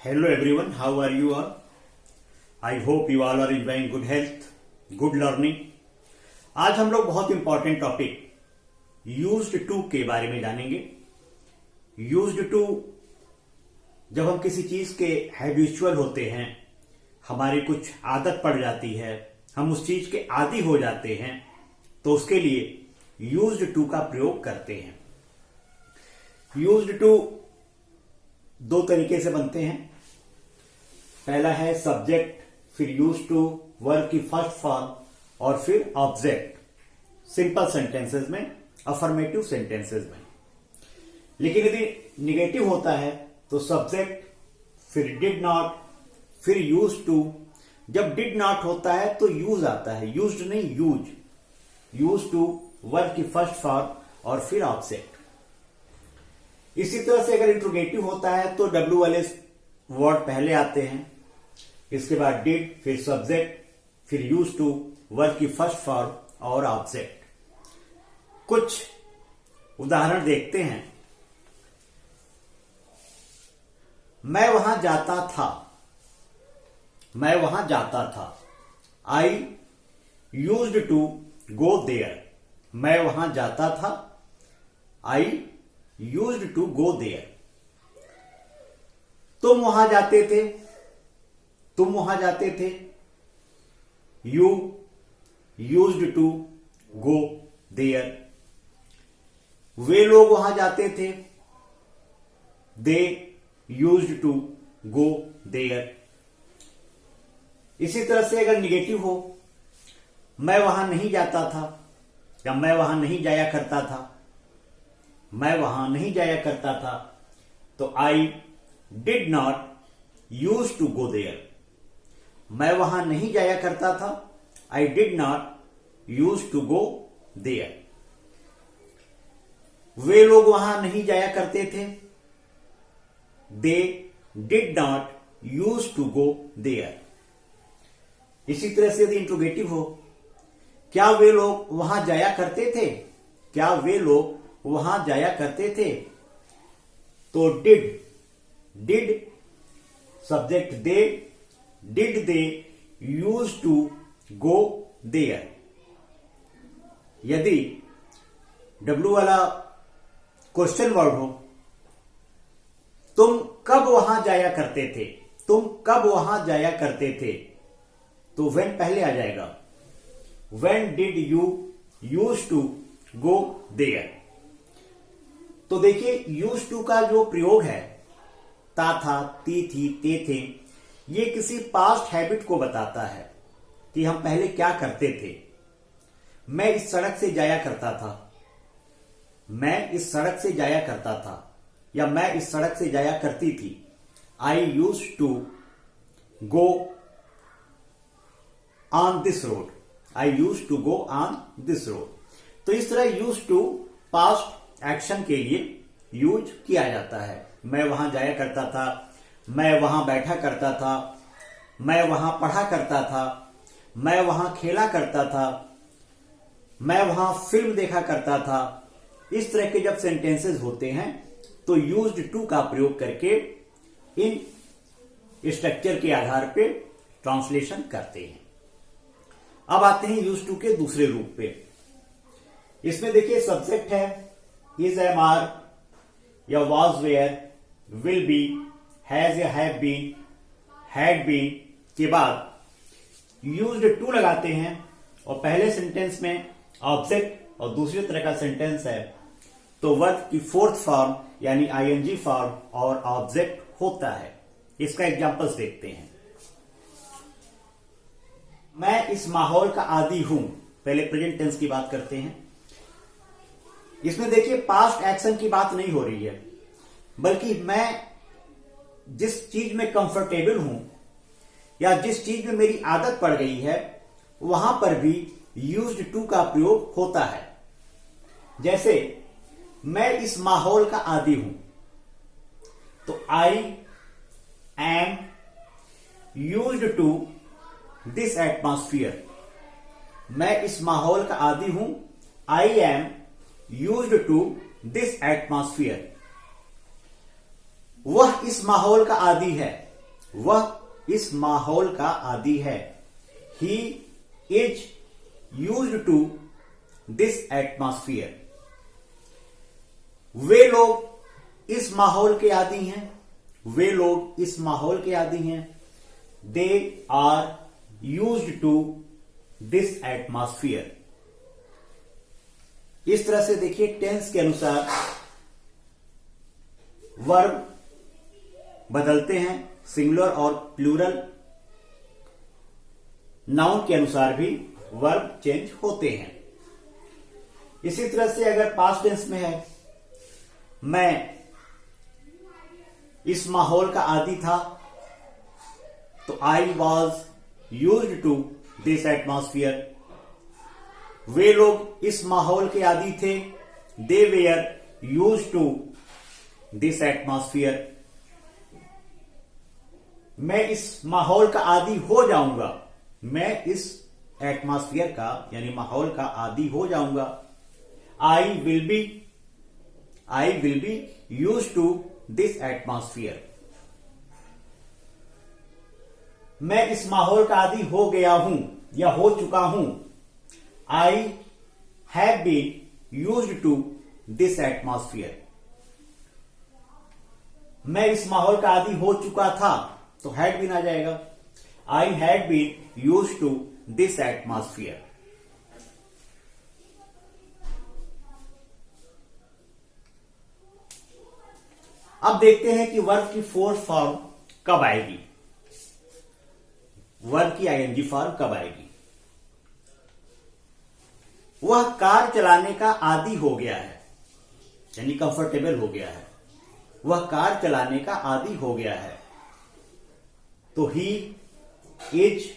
Hello everyone, how are you all? I hope you all are enjoying good health, good learning. आज हम लोग बहुत important topic used to के बारे में जानेंगे. यूज्ड टू जब हम किसी चीज के हैबिचुअल होते हैं, हमारी कुछ आदत पड़ जाती है, हम उस चीज के आदी हो जाते हैं, तो उसके लिए यूज्ड टू का प्रयोग करते हैं. यूज्ड टू दो तरीके से बनते हैं. पहला है सब्जेक्ट, फिर यूज्ड टू, वर्ब की फर्स्ट फॉर्म और फिर ऑब्जेक्ट. सिंपल सेंटेंसेस में, अफर्मेटिव सेंटेंसेस में. लेकिन यदि निगेटिव होता है तो सब्जेक्ट, फिर डिड नॉट, फिर यूज्ड टू. जब डिड नॉट होता है तो यूज आता है, यूज्ड नहीं यूज. यूज्ड टू, वर्ब की फर्स्ट फॉर्म और फिर ऑब्जेक्ट. इसी तरह से अगर इंट्रोगेटिव होता है तो डब्ल्यू वाले वर्ड पहले आते हैं, इसके बाद डिड, फिर सब्जेक्ट, फिर यूज्ड टू, वर्ब की फर्स्ट फॉर्म और ऑब्जेक्ट. कुछ उदाहरण देखते हैं. मैं वहां जाता था. मैं वहां जाता था. I used to go there. मैं वहां जाता था. I used to go there. तुम वहां जाते थे. तुम वहां जाते थे. You used to go there. वे लोग वहां जाते थे. They used to go there. इसी तरह से अगर निगेटिव हो, मैं वहां नहीं जाता था या मैं वहां नहीं जाया करता था. मैं वहां नहीं जाया करता था तो I did not use to go there. मैं वहां नहीं जाया करता था. I did not use to go there. वे लोग वहां नहीं जाया करते थे. They did not use to go there. इसी तरह से यदि इंट्रोगेटिव हो, क्या वे लोग वहां जाया करते थे. क्या वे लोग वहां जाया करते थे. तो did, did subject they, did they use to go there. यदि डब्ल्यू वाला क्वेश्चन वर्ड हो, तुम कब वहां जाया करते थे. तुम कब वहां जाया करते थे, तो व्हेन पहले आ जाएगा. When did you use to go there. तो देखिए यूज टू का जो प्रयोग है, ता था, ती थी, ते थे, ये किसी पास्ट हैबिट को बताता है कि हम पहले क्या करते थे. मैं इस सड़क से जाया करता था. मैं इस सड़क से जाया करता था या मैं इस सड़क से जाया करती थी. I use to go on this road. I use to go on this road. तो इस तरह यूज टू पास्ट एक्शन के लिए यूज किया जाता है. मैं वहां जाया करता था. मैं वहां बैठा करता था. मैं वहां पढ़ा करता था. मैं वहां खेला करता था. मैं वहां फिल्म देखा करता था. इस तरह के जब सेंटेंसेस होते हैं तो यूज्ड टू का प्रयोग करके इन स्ट्रक्चर के आधार पे ट्रांसलेशन करते हैं. अब आते हैं यूज्ड टू के दूसरे रूप पे. इसमें देखिए सब्जेक्ट है इज, एम, आर या was, where, will be, has या हैव बीन, हैड बीन के बाद यूज्ड टू लगाते हैं और पहले सेंटेंस में ऑब्जेक्ट और दूसरी तरह का सेंटेंस है तो वर्ब की फोर्थ फॉर्म यानी आईएनजी फॉर्म और ऑब्जेक्ट होता है. इसका एग्जांपल्स देखते हैं. मैं इस माहौल का आदी हूं. पहले प्रेजेंट टेंस की बात करते हैं. इसमें देखिए पास्ट एक्शन की बात नहीं हो रही है, बल्कि मैं जिस चीज में कंफर्टेबल हूं या जिस चीज में मेरी आदत पड़ गई है वहां पर भी यूज्ड टू का प्रयोग होता है. जैसे मैं इस माहौल का आदी हूं तो I am used to this atmosphere. मैं इस माहौल का आदी हूं. I am used to this atmosphere. वह इस माहौल का आदी है. वह इस माहौल का आदी है। He is used to this atmosphere. वे लोग इस माहौल के आदी हैं। वे लोग इस माहौल के आदी हैं। They are used to this atmosphere. इस तरह से देखिए टेंस के अनुसार वर्ब बदलते हैं, सिंगुलर और प्लूरल। नाउन के अनुसार भी वर्ब चेंज होते हैं। इसी तरह से अगर पास्ट टेंस में है, मैं इस माहौल का आदी था, तो I was used to this atmosphere. वे लोग इस माहौल के आदी थे। They were used to this atmosphere. मैं इस माहौल का आदी हो जाऊंगा। मैं इस एटमॉस्फियर का यानी माहौल का आदी हो जाऊंगा। I will be used to this atmosphere. मैं इस माहौल का आदी हो गया हूं या हो चुका हूं। I have been used to this atmosphere. मैं इस माहौल का आदी हो चुका था, तो हैड बीन आ जाएगा। I had been used to this atmosphere. अब देखते हैं कि वर्ब की फोर्थ फॉर्म कब आएगी। वर्ब की आईएनजी फॉर्म कब आएगी। वह कार चलाने का आदी हो गया है, यानी कंफर्टेबल हो गया है। वह कार चलाने का आदी हो गया है, तो he is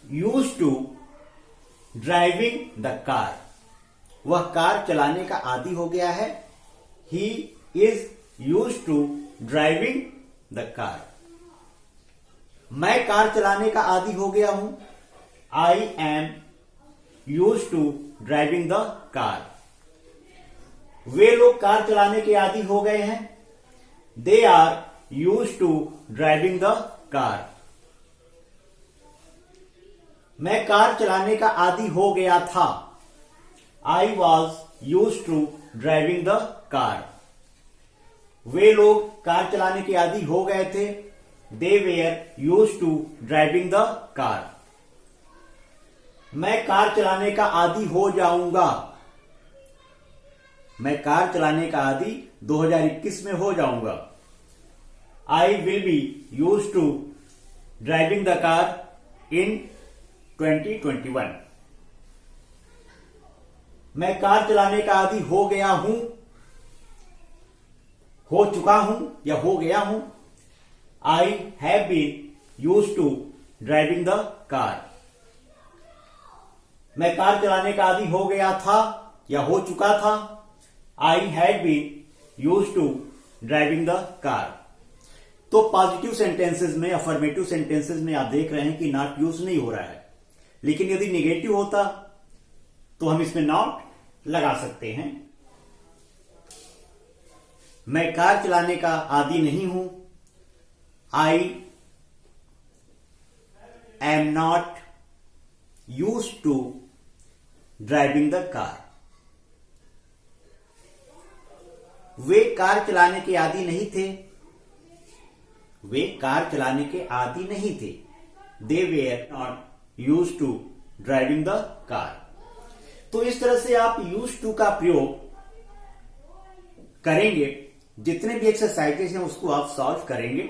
used to driving the car. वह कार चलाने का आदी हो गया है। He is used to driving the car. मैं कार चलाने का आदी हो गया हूं। I am used to driving the car. वे लोग कार चलाने के आदी हो गए हैं। They are used to driving the car. मैं कार चलाने का आदी हो गया था। I was used to driving the car. वे लोग कार चलाने के आदी हो गए थे। They were used to driving the car. मैं कार चलाने का आदी हो जाऊंगा। मैं कार चलाने का आदी 2021 में हो जाऊंगा। I will be used to driving the car in 2021। मैं कार चलाने का आदी हो गया हूं, हो चुका हूं या हो गया हूं। I have been used to driving the car. मैं कार चलाने का आदी हो गया था या हो चुका था। I had been used to driving the car. तो पॉजिटिव सेंटेंसेस में, अफर्मेटिव सेंटेंसेस में आप देख रहे हैं कि नॉट यूज नहीं हो रहा है, लेकिन यदि निगेटिव होता तो हम इसमें नॉट लगा सकते हैं। मैं कार चलाने का आदी नहीं हूं। I am not used to driving the car. वे कार चलाने के आदी नहीं थे। वे कार चलाने के आदी नहीं थे। They were not used to driving the car. तो इस तरह से आप यूज्ड टू का प्रयोग करेंगे। जितने भी एक्सरसाइजेस हैं उसको आप सॉल्व करेंगे,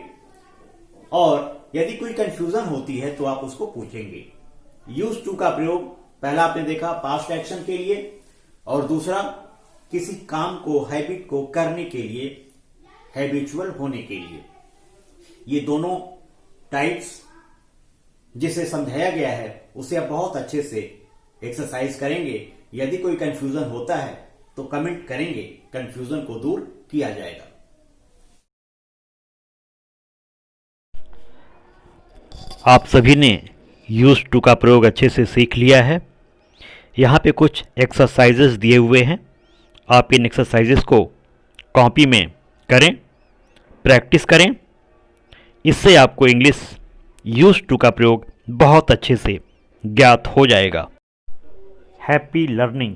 और यदि कोई कंफ्यूजन होती है तो आप उसको पूछेंगे। यूज्ड टू का प्रयोग पहला आपने देखा पास्ट एक्शन के लिए, और दूसरा किसी काम को, हैबिट को करने के लिए, हैबिचुअल होने के लिए। ये दोनों टाइप्स जिसे समझाया गया है उसे आप बहुत अच्छे से एक्सरसाइज करेंगे। यदि कोई कंफ्यूजन होता है तो कमेंट करेंगे, कंफ्यूजन को दूर किया जाएगा। आप सभी ने यूज्ड टू का प्रयोग अच्छे से सीख लिया है। यहाँ पे कुछ एक्सरसाइजेस दिए हुए हैं। आप इन एक्सरसाइजेस को कॉपी में करें, प्रैक्टिस करें इससे आपको इंग्लिश यूज्ड टू का प्रयोग बहुत अच्छे से ज्ञात हो जाएगा। Happy learning.